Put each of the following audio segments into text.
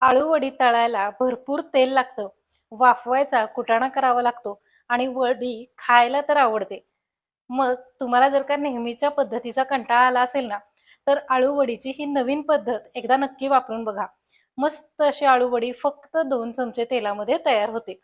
आळू वडी तळायला भरपूर तेल लागतं, वाफवायचा कुटाणा करावा लागतो आणि वडी खायला तर आवडते. मग तुम्हाला जर का नेहमीच्या पद्धतीचा कंटाळा आला असेल ना, तर आळू वडीची ही नवीन पद्धत एकदा नक्की वापरून बघा. मस्त अशी आळू वडी फक्त 2 चमचे तेलामध्ये तयार होते.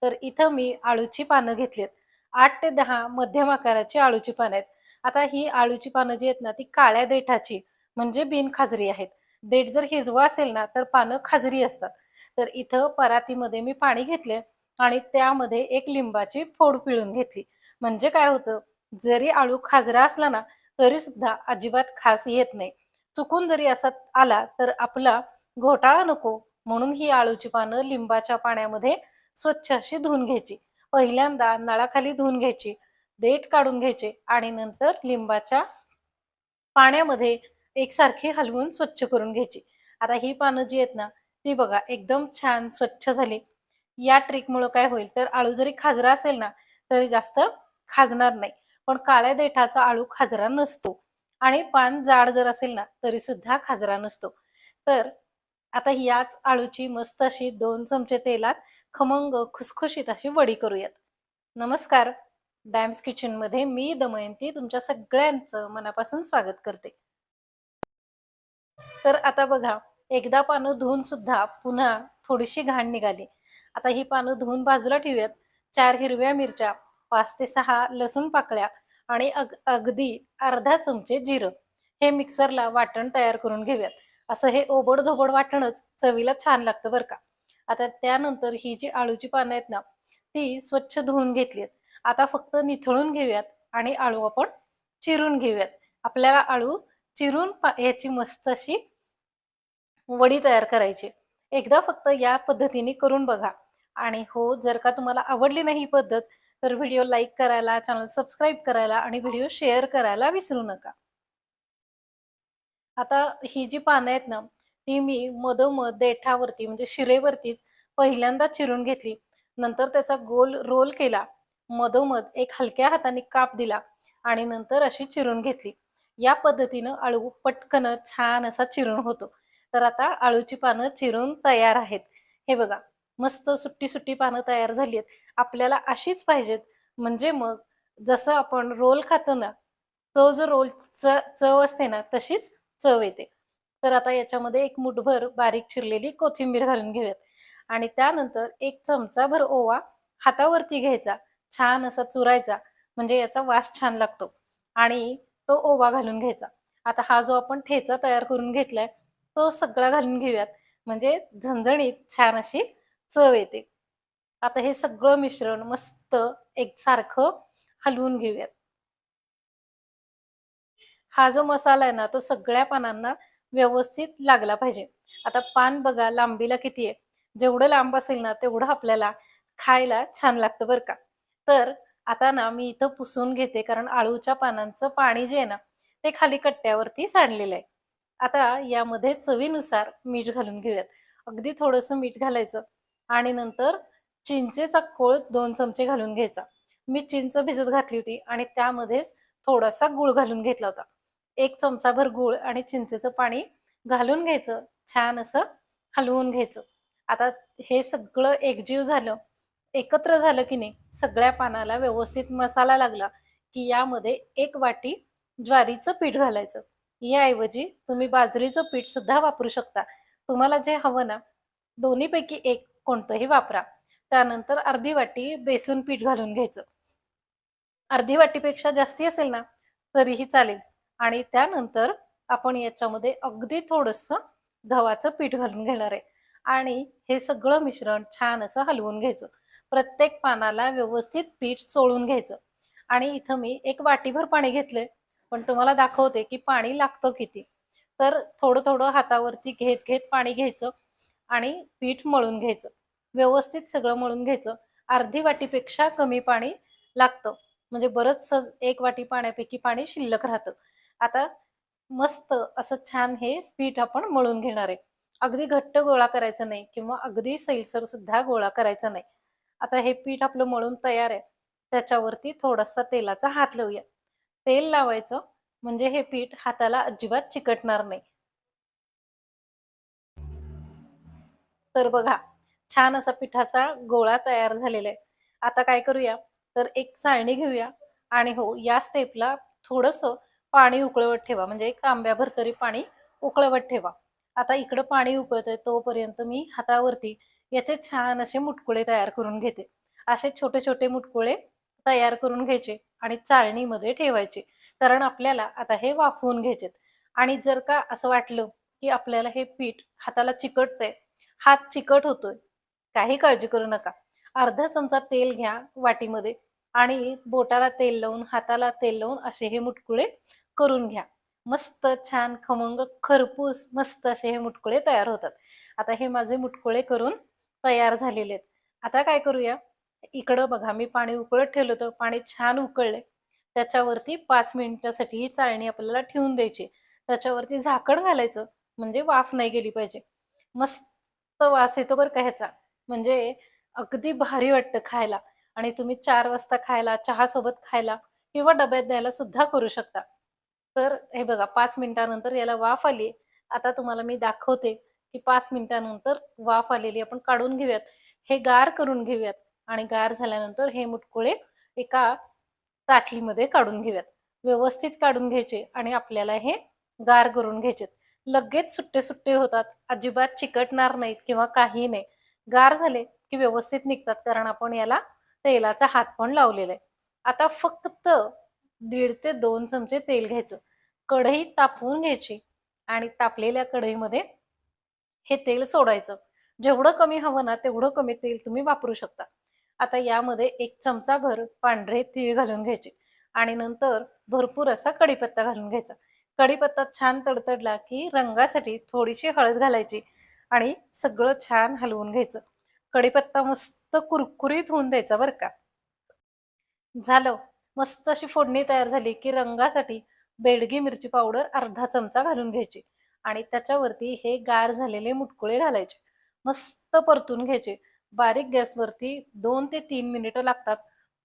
तर इथं मी आळूची पानं घेतलीत. 8 ते 10 मध्यम आकाराची आळूची पानं आहेत. आता ही आळूची पानं जी आहेत ना, ती काळ्या देठाची म्हणजे बिनखाजरी आहेत. देठ जर हिरवं असेल ना, तर पानं खाजरी असतात. तर इथं परातीमध्ये मी पाणी घेतले आणि त्यामध्ये एक लिंबाची फोड पिळून घेतली. म्हणजे काय होतं, जरी आळू खाजरा असला ना, तरी सुद्धा अजिबात खास येत नाही. चुकून जरी असा आला, तर आपला घोटाळा नको म्हणून ही आळूची पानं लिंबाच्या पाण्यामध्ये स्वच्छ अशी धुवून घ्यायची. पहिल्यांदा नळाखाली धुवून घ्यायची, देठ काढून घ्यायचे आणि नंतर लिंबाच्या पाण्यामध्ये एकसारखी हलवून स्वच्छ करून घ्यायची. आता ही पानं जी आहेत ना, ती बघा एकदम छान स्वच्छ झाली. या ट्रिकमुळं काय होईल, तर आळू जरी खाजरा असेल ना, तरी जास्त खाजणार नाही. पण काळ्या देठाचा आळू खाजरा नसतो आणि पान जाड जर असेल ना, तरीसुद्धा खाजरा नसतो. तर आता याच आळूची मस्त अशी 2 चमचे तेलात खमंग खुसखुशीत अशी वडी करूयात. नमस्कार. डॅम्स किचनमध्ये मी दमयंती तुमच्या सगळ्यांचं मनापासून स्वागत करते. तर आता बघा, एकदा पानं धुवून सुद्धा पुन्हा थोडीशी घाण निघाली. आता ही पानं धुवून बाजूला ठेवूयात. 4 हिरव्या मिरच्या, 5 ते 6 लसूण पाकळ्या आणि अगदी अर्धा चमचे जिरं. हे मिक्सरला वाटण तयार करून घेऊयात. असं हे ओबड-धोबड वाटणच चवीला छान लागतं बरं का. आता त्यानंतर ही जी आळूची पानं आहेत ना, ती स्वच्छ धुवून घेतली आहेत. आता फक्त निथळून घेऊयात आणि आळू आपण चिरून घेऊयात. आपल्याला आळू चिरून याची मस्त अशी वडी तयार करायची. एकदा फक्त या पद्धतीने करून बघा आणि हो, जर का तुम्हाला आवडली नाही ही पद्धत, तर व्हिडिओ लाईक करायला, चॅनल सबस्क्राईब करायला आणि व्हिडिओ शेअर करायला विसरू नका. आता ही जी पानं आहेत ना, ती मी मधोमध देठावरती म्हणजे शिरेवरतीच पहिल्यांदा चिरून घेतली. नंतर त्याचा गोल रोल केला. मधोमध एक हलक्या हाताने काप दिला आणि नंतर अशी चिरून घेतली. या पद्धतीनं आळू पटकन छान असा चिरून होतो. तर आता आळूची पानं चिरून तयार आहेत. हे बघा, मस्त सुट्टी-सुट्टी पानं तयार झाली आहेत. आपल्याला अशीच पाहिजेत. म्हणजे मग जसं आपण रोल खातो ना, तो जो चव असते ना, तशीच चव येते. तर आता याच्यामध्ये एक मुठभर बारीक चिरलेली कोथिंबीर घालून घेऊयात आणि त्यानंतर 1 चमचाभर ओवा हातावरती घ्यायचा, छान असा चुरायचा म्हणजे याचा वास छान लागतो आणि तो ओवा घालून घ्यायचा. आता हा जो आपण ठेचा तयार करून घेतलाय, तो सगळा घालून घेऊयात म्हणजे झणझणीत छान अशी चव येते. आता हे सगळं मिश्रण मस्त एकसारखं हलवून घेऊयात. हा जो मसाला आहे ना, तो सगळ्या पानांना व्यवस्थित लागला पाहिजे. आता पान बघा लांबीला किती आहे. जेवढं लांब असेल ना, तेवढं आपल्याला खायला छान लागतं बरं का. तर आता ना, मी इथं पुसून घेते कारण आळूच्या पानांचं पाणी जे आहे ना, ते खाली कट्ट्यावरती सांडलेलं आहे. आता यामध्ये चवीनुसार मीठ घालून घेऊयात. अगदी थोडंसं मीठ घालायचं आणि नंतर चिंचेचा कोळ 2 चमचे घालून घ्यायचा. मी चिंच भिजत घातली होती आणि त्यामध्येच थोडासा गूळ घालून घेतला होता. 1 चमचाभर गूळ आणि चिंचेचं पाणी घालून घ्यायचं. छान असं हलवून घ्यायचं. आता हे सगळं एकजीव झालं, एकत्र झालं की नाही, सगळ्या पानाला व्यवस्थित मसाला लागला, की यामध्ये 1 वाटी ज्वारीचं पीठ घालायचं. याऐवजी तुम्ही बाजरीचं पीठसुद्धा वापरू शकता. तुम्हाला जे हवं ना, दोन्हीपैकी एक कोणतंही वापरा. त्यानंतर अर्धी वाटी बेसन पीठ घालून घ्यायचं. अर्धी वाटीपेक्षा जास्ती असेल ना, तरीही चालेल आणि त्यानंतर आपण याच्यामध्ये अगदी थोडंसं गव्हाचं पीठ घालून घेणार आहे आणि हे सगळं मिश्रण छान असं हलवून घ्यायचं. प्रत्येक पानाला व्यवस्थित पीठ चोळून घ्यायचं आणि इथं मी 1 वाटीभर पाणी घेतलंय, पण तुम्हाला दाखवते की पाणी लागतं किती. तर थोडं-थोडं हातावरती घेत-घेत पाणी घ्यायचं आणि पीठ मळून घ्यायचं. व्यवस्थित सगळं मळून घ्यायचं. अर्धी वाटीपेक्षा कमी पाणी लागतं. म्हणजे बरंचसं 1 वाटी पाण्यापैकी पाणी शिल्लक राहतं. आता मस्त असं छान हे पीठ आपण मळून घेणार आहे. अगदी घट्ट गोळा करायचा नाही किंवा अगदी सैलसर सुद्धा गोळा करायचा नाही. आता हे पीठ आपलं मळून तयार आहे. त्याच्यावरती थोडासा तेलाचा हात लावूया. तेल लावायचं म्हणजे हे पीठ हाताला अजिबात चिकटणार नाही. तर बघा, छान असा पिठाचा गोळा तयार झालेला आहे. आता काय करूया, तर एक चाळणी घेऊया आणि हो, या स्टेपला थोडंसं पाणी उकळवत ठेवा. म्हणजे एक तांब्याभर तरी पाणी उकळवत ठेवा. आता इकडं पाणी उकळतंय तोपर्यंत मी हातावरती याचे छान असे मुटकुळे तयार करून घेते. असे छोटे-छोटे मुटकुळे तयार करून घ्यायचे आणि चाळणीमध्ये ठेवायचे. कारण आपल्याला आता हे वाफवून घ्यायचेत. आणि जर का असं वाटलं, की आपल्याला हे पीठ हाताला चिकटतंय, हात चिकट होतोय, काही काळजी करू नका. अर्धा चमचा तेल घ्या वाटीमध्ये आणि बोटाला तेल लावून, हाताला तेल लावून असे हे मुटकुळे करून घ्या. मस्त छान खमंग खरपूस मस्त असे हे मुटकुळे तयार होतात. आता हे माझे मुटकुळे करून तयार झालेले आहेत. आता काय करूया, इकडं बघा मी पाणी उकळत ठेवलं होतं. पाणी छान उकळलंय. त्याच्यावरती 5 मिनिटासाठी ही चाळणी आपल्याला ठेवून द्यायची. त्याच्यावरती झाकण घालायचं म्हणजे वाफ नाही गेली पाहिजे. मस्त वास येतो बरं का ह्याचा. म्हणजे अगदी भारी वाटतं खायला आणि तुम्ही 4 वाजता खायला, चहासोबत खायला किंवा डब्यात द्यायला सुद्धा करू शकता. तर हे बघा 5 मिनिटानंतर याला वाफ आली. आता तुम्हाला मी दाखवते, की 5 मिनिटानंतर वाफ आलेली आपण काढून घेऊयात. हे गार करून घेऊयात आणि गार झाल्यानंतर हे मुटकुळे एका ताटलीमध्ये काढून घेऊयात. व्यवस्थित काढून घ्यायचे आणि आपल्याला हे गार करून घ्यायचेत. लगेच सुट्टे-सुट्टे होतात. अजिबात चिकटणार नाहीत किंवा काही नाही. गार झाले की व्यवस्थित निघतात कारण आपण याला तेलाचा हात पण लावलेला आहे. आता फक्त 1.5 ते 2 चमचे तेल घ्यायचं. कढई तापवून घ्यायची आणि तापलेल्या कढईमध्ये हे तेल सोडायचं. जेवढं कमी हवं ना, तेवढं कमी तेल तुम्ही वापरू शकता. आता यामध्ये 1 चमचाभर पांढरे तीळ घालून घ्यायचे आणि नंतर भरपूर असा कढीपत्ता घालून घ्यायचा. कढीपत्ता छान तडतडला की रंगासाठी थोडीशी हळद घालायची आणि सगळं छान हलवून घ्यायचं. कढीपत्ता मस्त कुरकुरीत होऊन द्यायचा बरं का. झालं. मस्त अशी फोडणी तयार झाली, की रंगासाठी बेडगी मिरची पावडर अर्धा चमचा घालून घ्यायची आणि त्याच्यावरती हे गार झालेले मुटकुळे घालायचे. मस्त परतून घ्यायचे. बारीक गॅसवरती 2 ते 3 मिनिटं लागतात.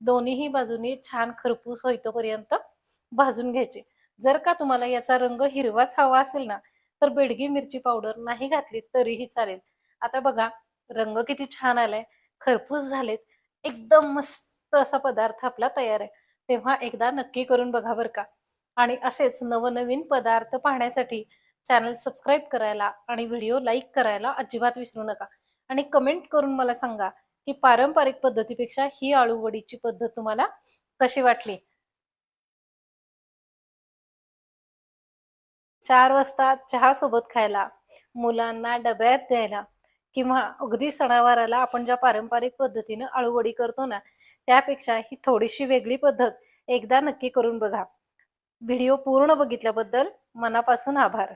दोन्हीही बाजूनी छान खरपूस होईतोपर्यंत भाजून घ्यायचे. जर का तुम्हाला याचा रंग हिरवाच हवा असेल ना, तर बेडगी मिरची पावडर नाही घातली तरीही चालेल. आता बघा रंग किती छान आलाय, खरपूस झालेत. एकदम मस्त असा पदार्थ आपला तयार आहे. तेव्हा एकदा नक्की करून बघा बरं का. आणि असेच नवनवीन पदार्थ पाहण्यासाठी चॅनल सबस्क्राईब करायला आणि व्हिडिओ लाईक करायला अजिबात विसरू नका. आणि कमेंट करून मला सांगा, की पारंपरिक पद्धतीपेक्षा ही आळू वडीची पद्धत तुम्हाला कशी वाटली? 4 वाजता चहासोबत खायला, मुलांना डब्यात द्यायला किंवा अगदी सणावाराला आपण ज्या पारंपरिक पद्धतीनं अळूवडी करतो ना, त्यापेक्षा ही थोडीशी वेगळी पद्धत एकदा नक्की करून बघा. व्हिडिओ पूर्ण बघितल्याबद्दल मनापासून आभार.